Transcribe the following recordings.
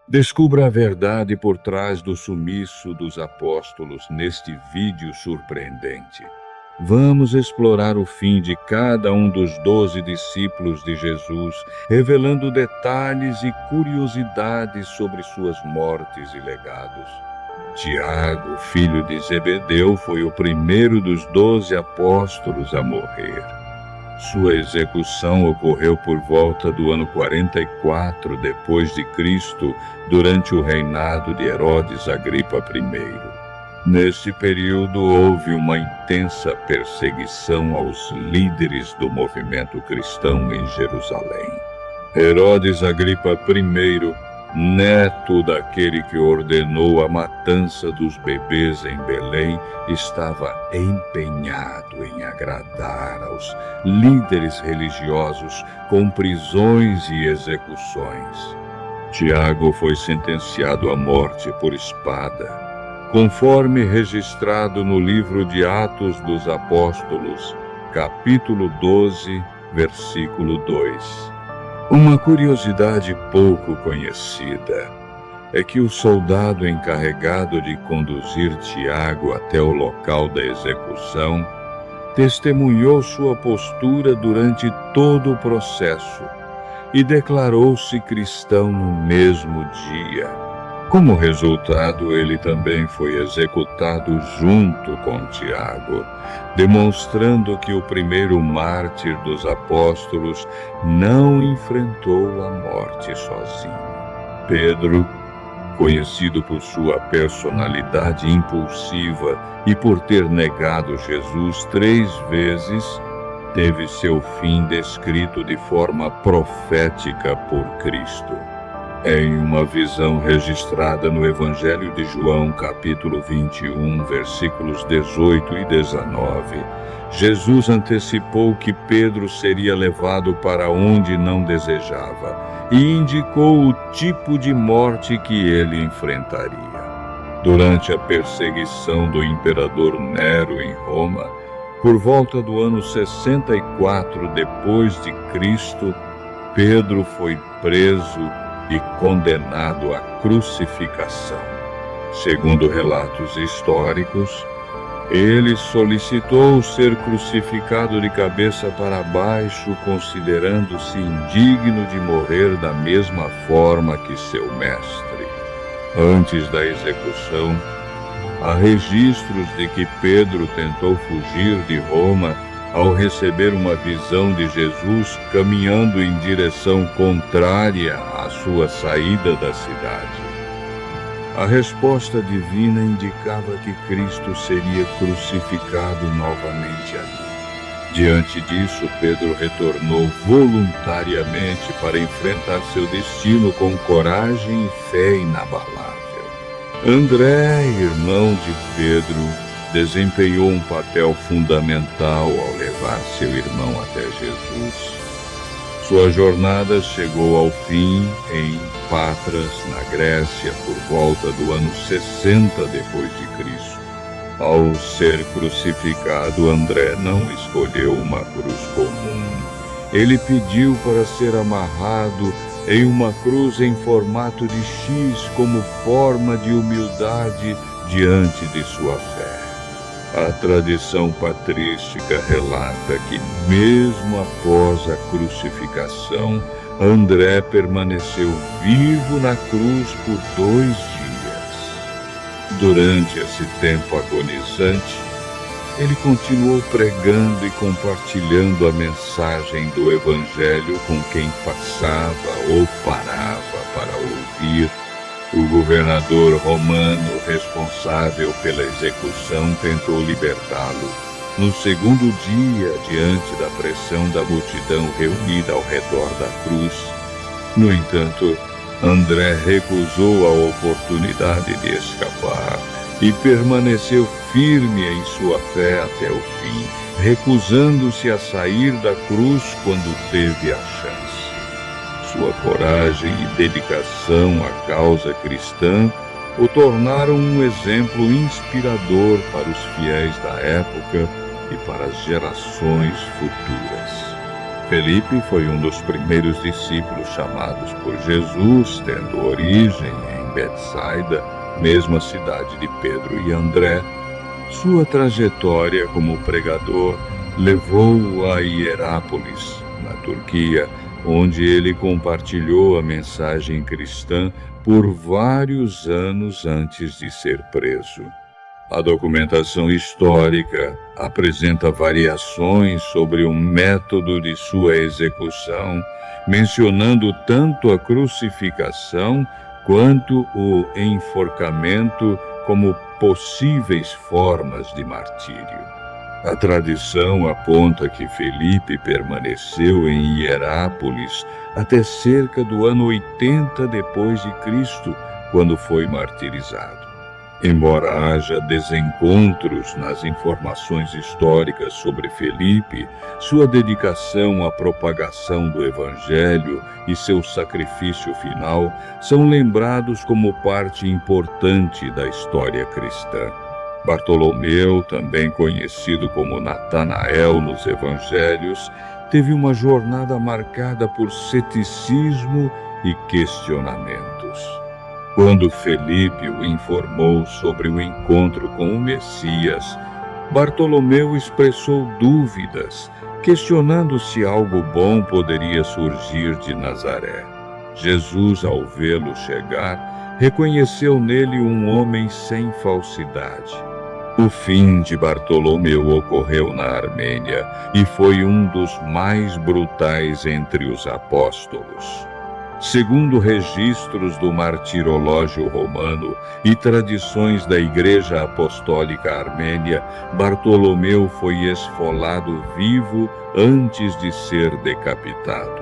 Descubra a verdade por trás do sumiço dos apóstolos neste vídeo surpreendente. Vamos explorar o fim de cada um dos 12 discípulos de Jesus, revelando detalhes e curiosidades sobre suas mortes e legados. Tiago, filho de Zebedeu, foi o primeiro dos 12 apóstolos a morrer. Sua execução ocorreu por volta do ano 44 depois de Cristo, durante o reinado de Herodes Agripa I. Nesse período houve uma intensa perseguição aos líderes do movimento cristão em Jerusalém. Herodes Agripa I, neto daquele que ordenou a matança dos bebês em Belém, estava empenhado em agradar aos líderes religiosos com prisões e execuções. Tiago foi sentenciado à morte por espada, conforme registrado no livro de Atos dos Apóstolos, capítulo 12, versículo 2. Uma curiosidade pouco conhecida é que o soldado encarregado de conduzir Tiago até o local da execução testemunhou sua postura durante todo o processo e declarou-se cristão no mesmo dia. Como resultado, ele também foi executado junto com Tiago, demonstrando que o primeiro mártir dos apóstolos não enfrentou a morte sozinho. Pedro, conhecido por sua personalidade impulsiva e por ter negado Jesus 3 vezes, teve seu fim descrito de forma profética por Cristo. Em uma visão registrada no Evangelho de João, capítulo 21, versículos 18 e 19, Jesus antecipou que Pedro seria levado para onde não desejava e indicou o tipo de morte que ele enfrentaria. Durante a perseguição do imperador Nero em Roma, por volta do ano 64 depois de Cristo, Pedro foi preso e condenado à crucificação. Segundo relatos históricos, ele solicitou ser crucificado de cabeça para baixo, considerando-se indigno de morrer da mesma forma que seu mestre. Antes da execução, há registros de que Pedro tentou fugir de Roma ao receber uma visão de Jesus caminhando em direção contrária à sua saída da cidade. A resposta divina indicava que Cristo seria crucificado novamente ali. Diante disso, Pedro retornou voluntariamente para enfrentar seu destino com coragem e fé inabalável. André, irmão de Pedro, desempenhou um papel fundamental ao levar seu irmão até Jesus. Sua jornada chegou ao fim em Patras, na Grécia, por volta do ano 60 depois de Cristo. Ao ser crucificado, André não escolheu uma cruz comum. Ele pediu para ser amarrado em uma cruz em formato de X como forma de humildade diante de sua fé. A tradição patrística relata que, mesmo após a crucificação, André permaneceu vivo na cruz por 2 dias. Durante esse tempo agonizante, ele continuou pregando e compartilhando a mensagem do Evangelho com quem passava ou parava para ouvir. O governador romano responsável pela execução tentou libertá-lo no segundo dia, diante da pressão da multidão reunida ao redor da cruz. No entanto, André recusou a oportunidade de escapar e permaneceu firme em sua fé até o fim, recusando-se a sair da cruz quando teve a chance. Sua coragem e dedicação à causa cristã o tornaram um exemplo inspirador para os fiéis da época e para as gerações futuras. Felipe foi um dos primeiros discípulos chamados por Jesus, tendo origem Betsaida, mesma cidade de Pedro e André, sua trajetória como pregador levou-o a Hierápolis, na Turquia, onde ele compartilhou a mensagem cristã por vários anos antes de ser preso. A documentação histórica apresenta variações sobre o método de sua execução, mencionando tanto a crucificação quanto o enforcamento como possíveis formas de martírio. A tradição aponta que Felipe permaneceu em Hierápolis até cerca do ano 80 depois de Cristo, quando foi martirizado. Embora haja desencontros nas informações históricas sobre Felipe, sua dedicação à propagação do Evangelho e seu sacrifício final são lembrados como parte importante da história cristã. Bartolomeu, também conhecido como Natanael nos Evangelhos, teve uma jornada marcada por ceticismo e questionamentos. Quando Felipe o informou sobre o encontro com o Messias, Bartolomeu expressou dúvidas, questionando se algo bom poderia surgir de Nazaré. Jesus, ao vê-lo chegar, reconheceu nele um homem sem falsidade. O fim de Bartolomeu ocorreu na Armênia e foi um dos mais brutais entre os apóstolos. Segundo registros do martirológio romano e tradições da Igreja Apostólica Armênia, Bartolomeu foi esfolado vivo antes de ser decapitado.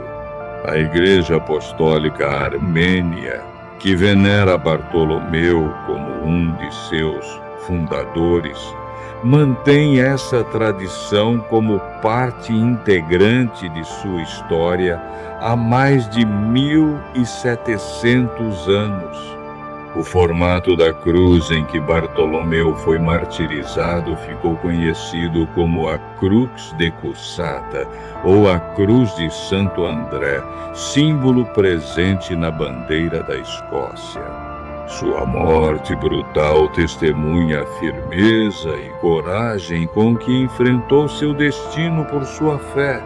A Igreja Apostólica Armênia, que venera Bartolomeu como um de seus fundadores, mantém essa tradição como parte integrante de sua história há mais de 1700 anos. O formato da cruz em que Bartolomeu foi martirizado ficou conhecido como a Crux decussata, ou a Cruz de Santo André, símbolo presente na bandeira da Escócia. Sua morte brutal testemunha a firmeza e coragem com que enfrentou seu destino por sua fé.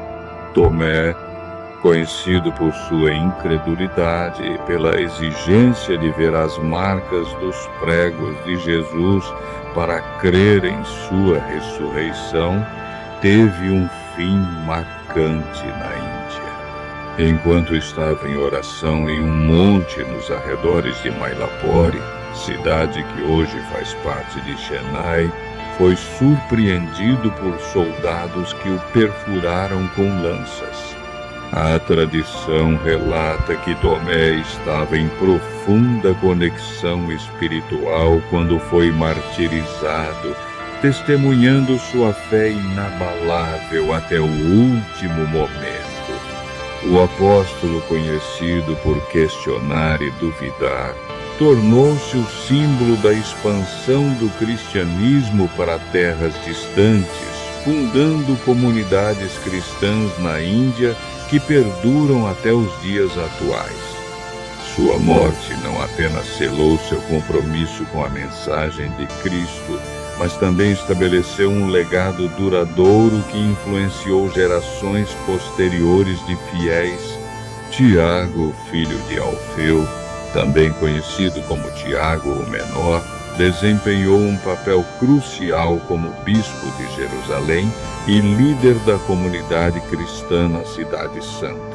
Tomé, conhecido por sua incredulidade e pela exigência de ver as marcas dos pregos de Jesus para crer em sua ressurreição, teve um fim marcante na Índia. Enquanto estava em oração em um monte nos arredores de Mylapore, cidade que hoje faz parte de Chennai, foi surpreendido por soldados que o perfuraram com lanças. A tradição relata que Tomé estava em profunda conexão espiritual quando foi martirizado, testemunhando sua fé inabalável até o último momento. O apóstolo, conhecido por questionar e duvidar, tornou-se o símbolo da expansão do cristianismo para terras distantes, fundando comunidades cristãs na Índia que perduram até os dias atuais. Sua morte não apenas selou seu compromisso com a mensagem de Cristo, mas também estabeleceu um legado duradouro que influenciou gerações posteriores de fiéis. Tiago, filho de Alfeu, também conhecido como Tiago o Menor, desempenhou um papel crucial como bispo de Jerusalém e líder da comunidade cristã na Cidade Santa.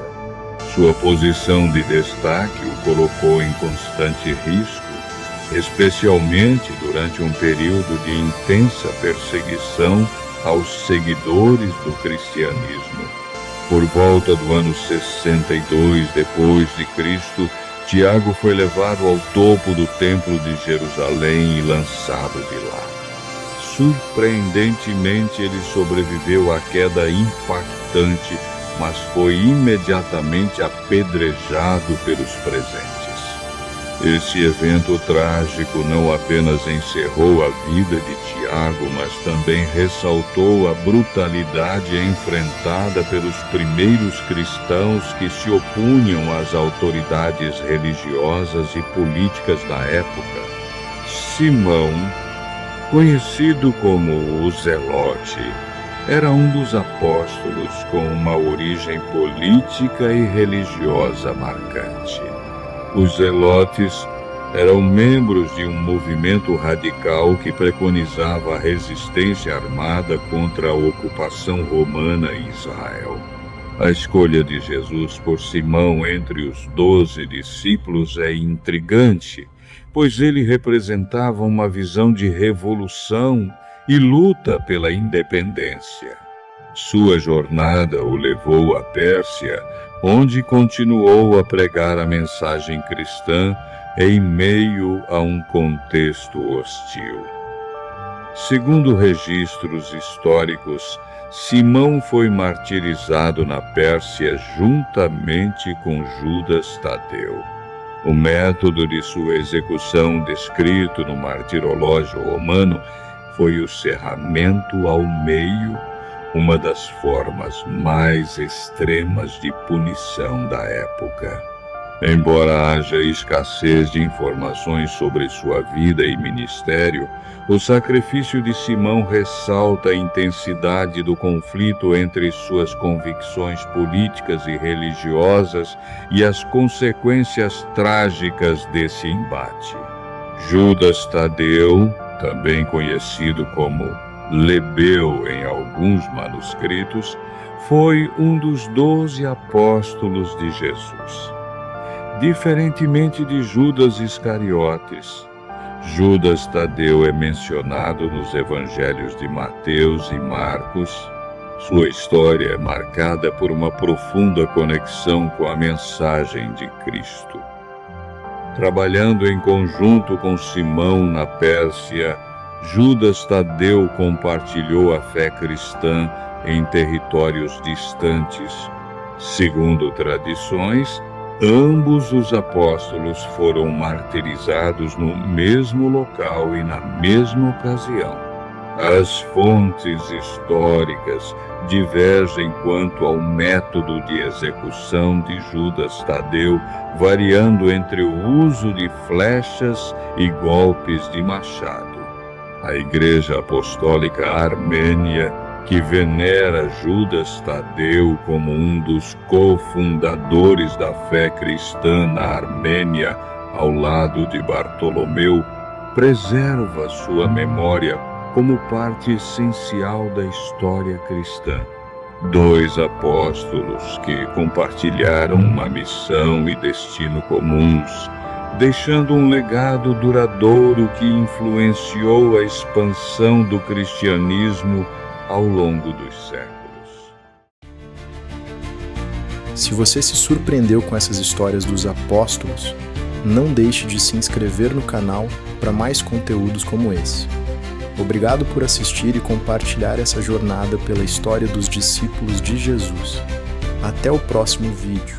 Sua posição de destaque o colocou em constante risco, especialmente durante um período de intensa perseguição aos seguidores do cristianismo. Por volta do ano 62 depois de Cristo, Tiago foi levado ao topo do Templo de Jerusalém e lançado de lá. Surpreendentemente, ele sobreviveu à queda impactante, mas foi imediatamente apedrejado pelos presentes. Esse evento trágico não apenas encerrou a vida de Tiago, mas também ressaltou a brutalidade enfrentada pelos primeiros cristãos que se opunham às autoridades religiosas e políticas da época. Simão, conhecido como o Zelote, era um dos apóstolos com uma origem política e religiosa marcante. Os zelotes eram membros de um movimento radical que preconizava a resistência armada contra a ocupação romana em Israel. A escolha de Jesus por Simão entre os 12 discípulos é intrigante, pois ele representava uma visão de revolução e luta pela independência. Sua jornada o levou à Pérsia, onde continuou a pregar a mensagem cristã em meio a um contexto hostil. Segundo registros históricos, Simão foi martirizado na Pérsia juntamente com Judas Tadeu. O método de sua execução, descrito no martirológio romano, foi o serramento ao meio, uma das formas mais extremas de punição da época. Embora haja escassez de informações sobre sua vida e ministério, o sacrifício de Simão ressalta a intensidade do conflito entre suas convicções políticas e religiosas e as consequências trágicas desse embate. Judas Tadeu, também conhecido como Lebeu em alguns manuscritos, foi um dos 12 apóstolos de Jesus. Diferentemente de Judas Iscariotes, Judas Tadeu é mencionado nos evangelhos de Mateus e Marcos. Sua história é marcada por uma profunda conexão com a mensagem de Cristo. Trabalhando em conjunto com Simão na Pérsia, Judas Tadeu compartilhou a fé cristã em territórios distantes. Segundo tradições, ambos os apóstolos foram martirizados no mesmo local e na mesma ocasião. As fontes históricas divergem quanto ao método de execução de Judas Tadeu, variando entre o uso de flechas e golpes de machado. A Igreja Apostólica Armênia, que venera Judas Tadeu como um dos cofundadores da fé cristã na Armênia, ao lado de Bartolomeu, preserva sua memória como parte essencial da história cristã. 2 apóstolos que compartilharam uma missão e destino comuns, deixando um legado duradouro que influenciou a expansão do cristianismo ao longo dos séculos. Se você se surpreendeu com essas histórias dos apóstolos, não deixe de se inscrever no canal para mais conteúdos como esse. Obrigado por assistir e compartilhar essa jornada pela história dos discípulos de Jesus. Até o próximo vídeo.